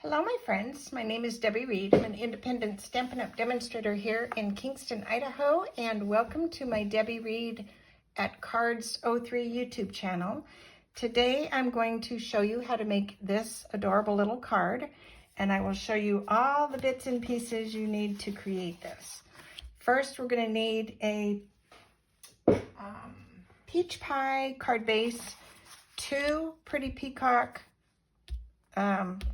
Hello, my friends. My name is Debbie Reed. I'm an independent Stampin' Up! Demonstrator here in Kingston, Idaho, and welcome to my Debbie Reed at Cards 03 YouTube channel. Today, I'm going to show you how to make this adorable little card, and I will show you all the bits and pieces you need to create this. First, we're going to need a peach pie card base, two pretty peacock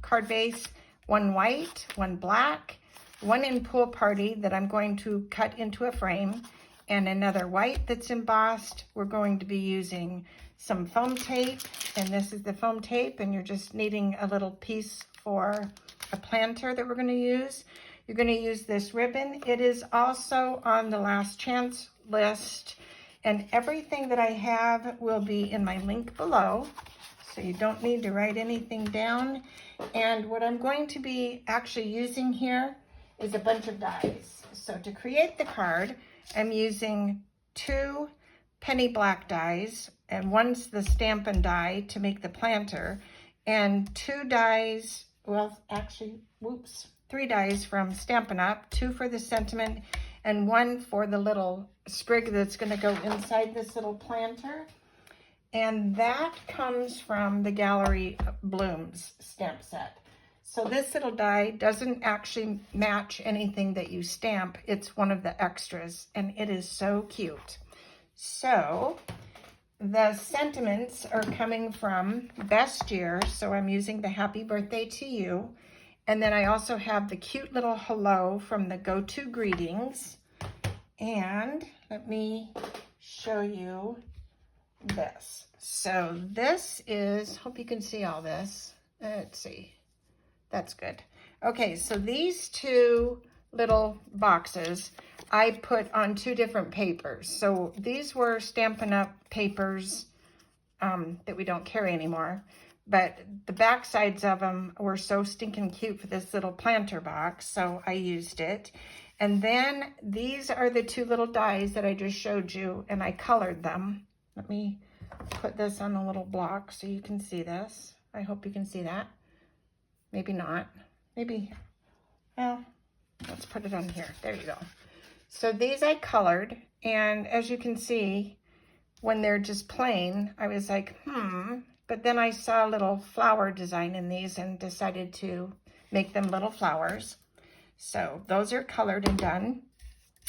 card base, one white, one black, one in Pool Party that I'm going to cut into a frame, and another white that's embossed. We're going to be using some foam tape, and this is the foam tape, and you're just needing a little piece for a planter that we're going to use. You're going to use this ribbon. It is also on the last chance list, and everything that I have will be in my link below. So you don't need to write anything down. And what I'm going to be actually using here is a bunch of dies. So to create the card, I'm using two penny black dies, and one's the Stampin' die to make the planter, and two dies, well, actually, three dies from Stampin' Up!, two for the sentiment, and one for the little sprig that's gonna go inside this little planter. And that comes from the Gallery Blooms stamp set. So this little die doesn't actually match anything that you stamp. It's one of the extras, and it is so cute. So the sentiments are coming from Best Year, so I'm using the Happy Birthday to You. And then I also have the cute little hello from the Go-To Greetings. And let me show you this. So this is, hope you can see all this. Let's see, that's good. Okay, so these two little boxes I put on two different papers. So these were Stampin' Up! Papers that we don't carry anymore, but the back sides of them were so stinking cute for this little planter box, so I used it. And then these are the two little dies that I just showed you, and I colored them. Let me put this on a little block so you can see this. I hope you can see that. Maybe not. Maybe, well, let's put it on here. There you go. So these I colored, and as you can see, when they're just plain, I was like, but then I saw a little flower design in these and decided to make them little flowers. So those are colored and done.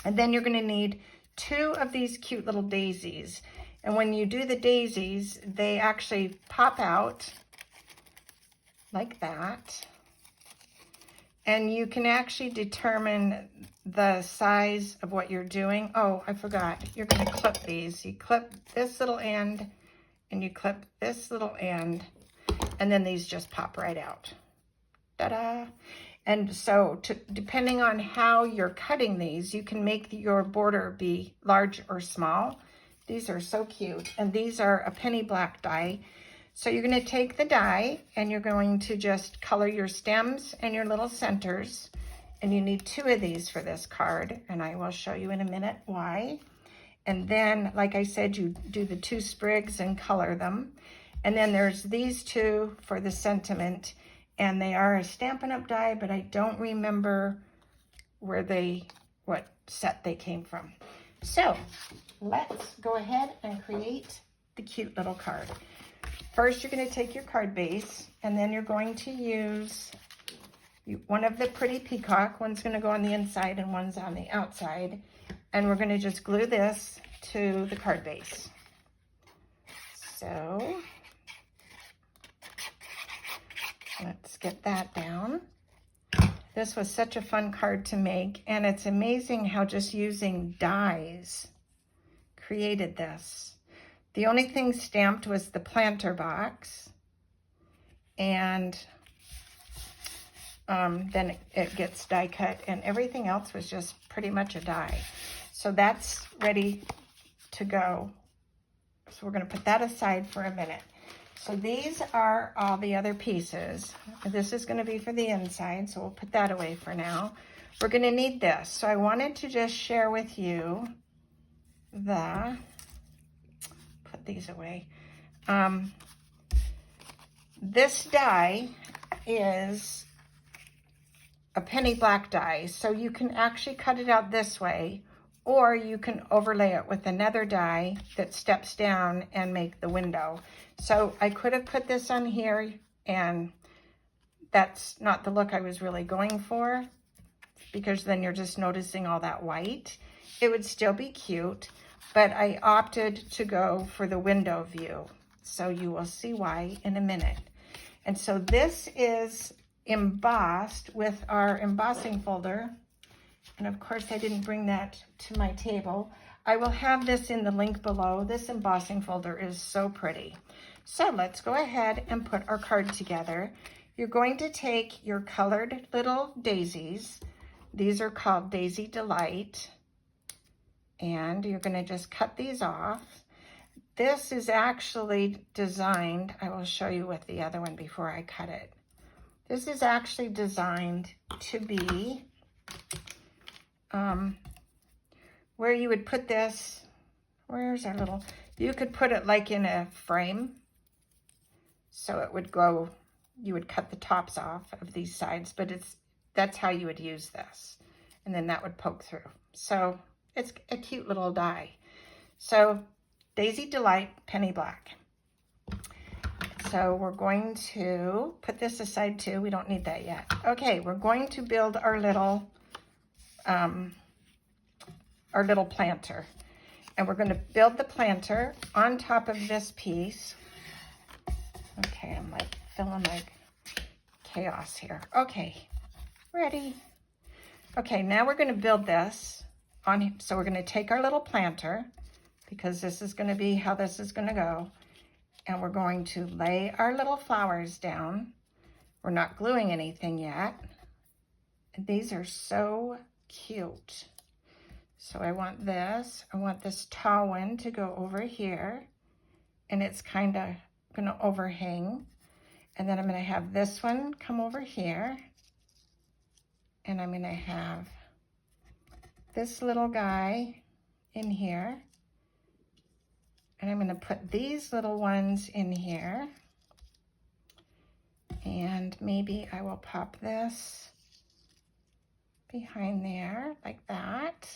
And then you're going to need two of these cute little daisies. And when you do the daisies, they actually pop out like that. And you can actually determine the size of what you're doing. Oh, I forgot. You're going to clip these. You clip this little end, and you clip this little end, and then these just pop right out. Ta-da! And so depending on how you're cutting these, you can make your border be large or small. These are so cute, and these are a penny black die. So you're going to take the die, and you're going to just color your stems and your little centers, and you need two of these for this card, and I will show you in a minute why. And then, like I said, you do the two sprigs and color them. And then there's these two for the sentiment, and they are a Stampin' Up! Die, but I don't remember what set they came from. So let's go ahead and create the cute little card. First, you're going to take your card base, and then you're going to use one of the pretty peacock. One's going to go on the inside and one's on the outside. And we're going to just glue this to the card base. So let's get that down. This was such a fun card to make, and it's amazing how just using dies created this. The only thing stamped was the planter box, and then it gets die cut, and everything else was just pretty much a die. So that's ready to go. So we're going to put that aside for a minute. So these are all the other pieces. This is going to be for the inside, so we'll put that away for now. We're going to need this. So I wanted to just share with you put these away. This die is a penny black die. So you can actually cut it out this way, or you can overlay it with another die that steps down and make the window. So I could have put this on here, and that's not the look I was really going for, because then you're just noticing all that white. It would still be cute, but I opted to go for the window view. So you will see why in a minute. And so this is embossed with our embossing folder. And of course I didn't bring that to my table. I will have this in the link below. This embossing folder is so pretty. So let's go ahead and put our card together. You're going to take your colored little daisies. These are called Daisy Delight. And you're going to just cut these off. This is actually designed, I will show you with the other one before I cut it. This is actually designed to be where you would put this, where's our little, you could put it like in a frame. So it would go, you would cut the tops off of these sides, but that's how you would use this. And then that would poke through. So it's a cute little die. So Daisy Delight Penny Black. So we're going to put this aside too. We don't need that yet. Okay, we're going to build our little planter. And we're going to build the planter on top of this piece. Okay, I'm like feeling like chaos here. Okay, ready. Okay, now we're going to build this on. So we're going to take our little planter, because this is going to be how this is going to go. And we're going to lay our little flowers down. We're not gluing anything yet. And these are so cute. So I want this tall one to go over here. And it's kind of going to overhang. And then I'm going to have this one come over here. And I'm going to have this little guy in here. And I'm going to put these little ones in here. And maybe I will pop this behind there like that.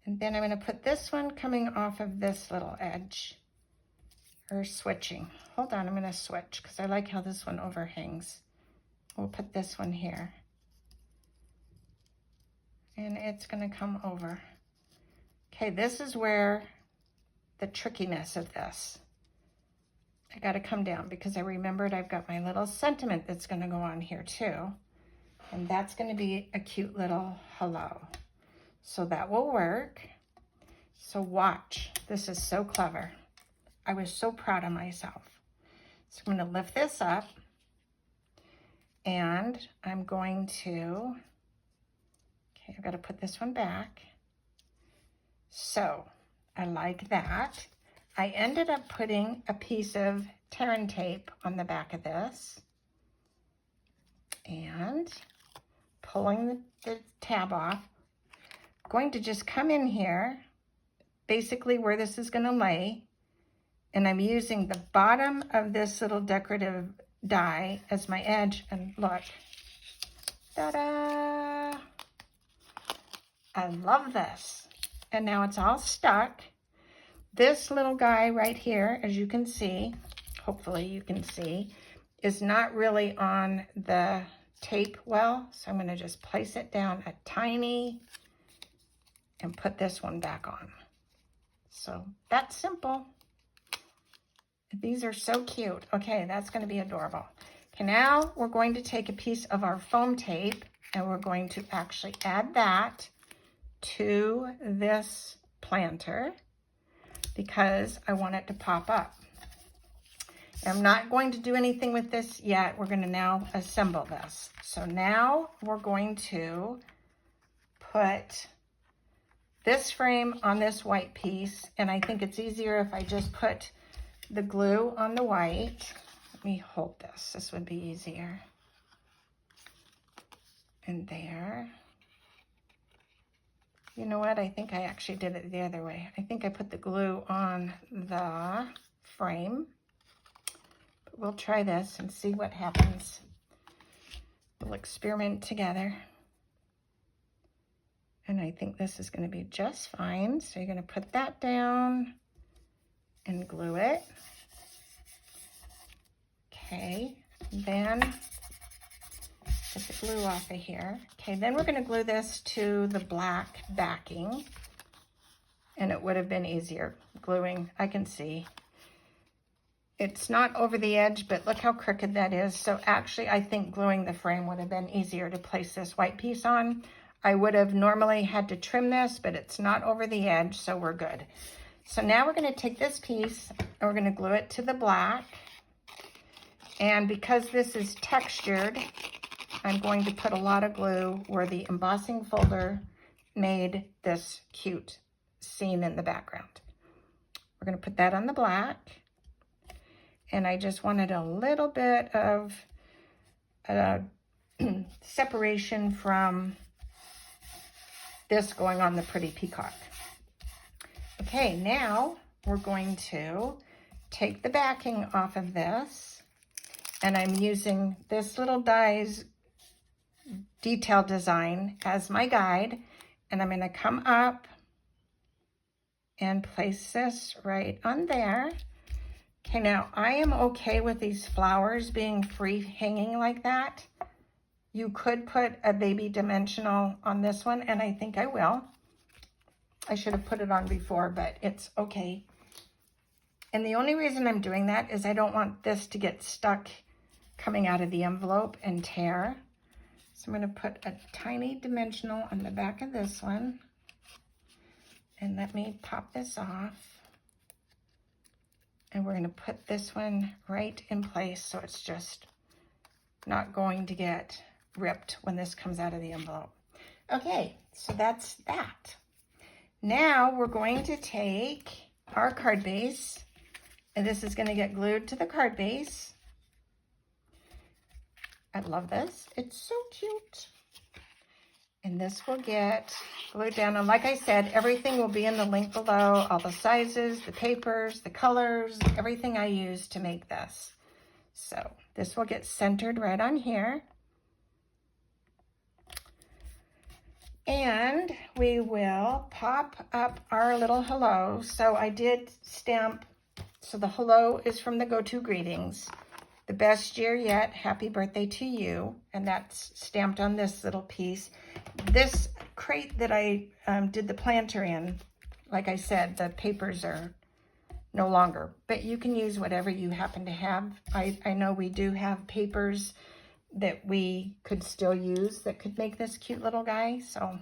And then I'm going to put this one coming off of this little edge. Or switching. Hold on, I'm going to switch because I like how this one overhangs. We'll put this one here. And it's going to come over. Okay, this is where the trickiness of this. I got to come down because I remembered I've got my little sentiment that's going to go on here too. And that's going to be a cute little hello. So that will work. So watch. This is so clever. I was so proud of myself. So I'm going to lift this up. And I'm going to, okay, I've got to put this one back. So I like that. I ended up putting a piece of Terran tape on the back of this and pulling the tab off. I'm going to just come in here, basically where this is going to lay, and I'm using the bottom of this little decorative die as my edge, and look, ta-da! I love this. And now it's all stuck. This little guy right here, as you can see, hopefully you can see, is not really on the tape well. So I'm going to just place it down a tiny and put this one back on. So that's simple. These are so cute. Okay, that's going to be adorable. Okay, now we're going to take a piece of our foam tape and we're going to actually add that to this planter because I want it to pop up. I'm not going to do anything with this yet. We're going to now assemble this. So now we're going to put this frame on this white piece, and I think it's easier if I just put the glue on the white. Let me hold this. This would be easier. And there. You know what? I think I actually did it the other way. I think I put the glue on the frame. But we'll try this and see what happens. We'll experiment together. And I think this is going to be just fine. So you're going to put that down and glue it. Okay, then get the glue off of here. Okay, then we're going to glue this to the black backing. And it would have been easier gluing, I can see. It's not over the edge, but look how crooked that is. So actually, I think gluing the frame would have been easier to place this white piece on. I would have normally had to trim this, but it's not over the edge, so we're good. So now we're going to take this piece and we're going to glue it to the black. And because this is textured, I'm going to put a lot of glue where the embossing folder made this cute scene in the background. We're going to put that on the black. And I just wanted a little bit of separation from this going on the pretty peacock. Okay, now we're going to take the backing off of this, and I'm using this little die's detail design as my guide, and I'm going to come up and place this right on there. Okay, now I am okay with these flowers being free hanging like that. You could put a baby dimensional on this one, and I think I will. I should have put it on before, but it's okay. And the only reason I'm doing that is I don't want this to get stuck coming out of the envelope and tear. So I'm going to put a tiny dimensional on the back of this one. And let me pop this off. And we're going to put this one right in place so it's just not going to get ripped when this comes out of the envelope. Okay, so that's that. Now we're going to take our card base, and this is going to get glued to the card base. I love this. It's so cute. And this will get glued down. And like I said, everything will be in the link below. All the sizes, the papers, the colors, everything I use to make this. So this will get centered right on here. And we will pop up our little hello. So I did stamp, so the hello is from the Go-To Greetings. The best year yet, happy birthday to you. And that's stamped on this little piece. This crate that I did the planter in, like I said, the papers are no longer. But you can use whatever you happen to have. I know we do have papers that we could still use that could make this cute little guy, so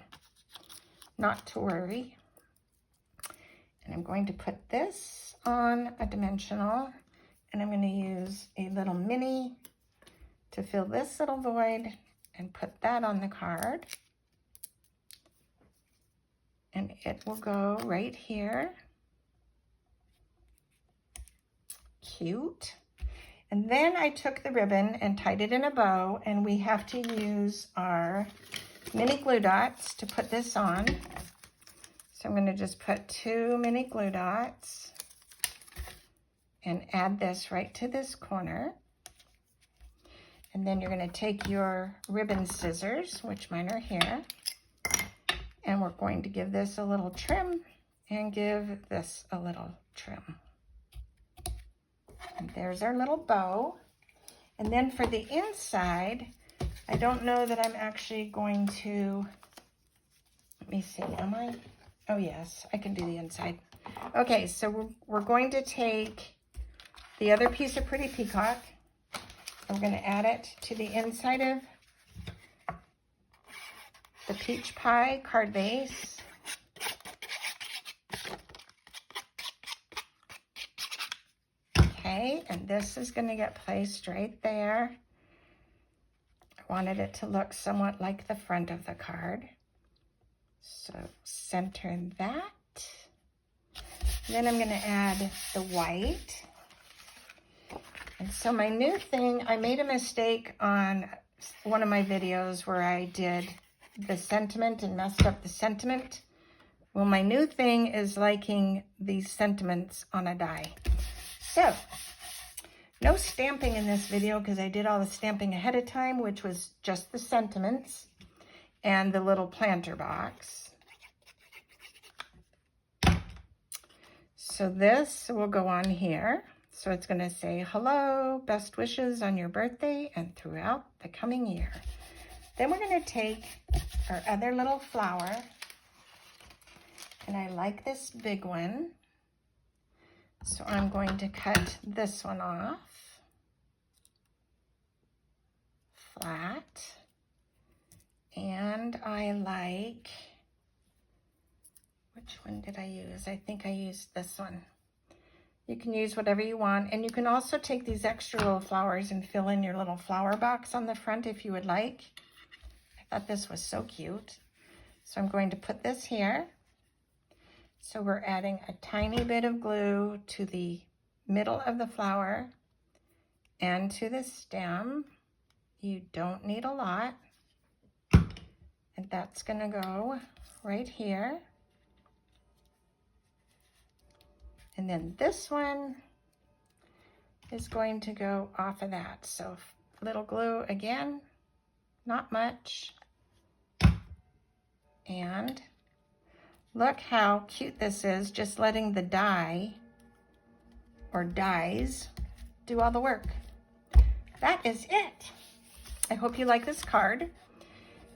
not to worry. And I'm going to put this on a dimensional, and I'm going to use a little mini to fill this little void and put that on the card. And it will go right here. Cute. And then I took the ribbon and tied it in a bow, and we have to use our mini glue dots to put this on. So I'm going to just put 2 mini glue dots and add this right to this corner. And then you're going to take your ribbon scissors, which mine are here, and we're going to give this a little trim and give this a little trim. And there's our little bow. And then for the inside, I don't know that I'm actually going to, let me see, am I? Oh yes, I can do the inside. Okay, so we're going to take the other piece of Pretty Peacock. We're going to add it to the inside of the peach pie card base. Okay, and this is going to get placed right there. I wanted it to look somewhat like the front of the card. So center that. Then I'm going to add the white. And so my new thing, I made a mistake on one of my videos where I did the sentiment and messed up the sentiment. Well, my new thing is liking these sentiments on a die. So No stamping in this video because I did all the stamping ahead of time, which was just the sentiments and the little planter box. So this will go on here. So it's going to say, hello, best wishes on your birthday and throughout the coming year. Then we're going to take our other little flower, and I like this big one. So I'm going to cut this one off, flat, and I like, which one did I use? I think I used this one. You can use whatever you want, and you can also take these extra little flowers and fill in your little flower box on the front if you would like. I thought this was so cute. So I'm going to put this here. So we're adding a tiny bit of glue to the middle of the flower and to the stem. You don't need a lot. And that's going to go right here. And then this one is going to go off of that. So a little glue again, not much. And look how cute this is, just letting the die or dies do all the work. That is it. I hope you like this card.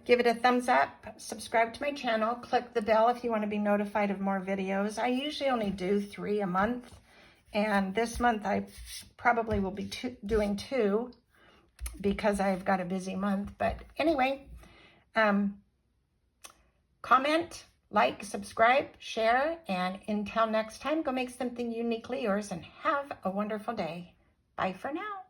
Give it a thumbs up, subscribe to my channel, click the bell if you want to be notified of more videos. I usually only do 3 a month, and this month I probably will be doing 2 because I've got a busy month. But anyway, comment, like, subscribe, share, and until next time, go make something uniquely yours and have a wonderful day. Bye for now.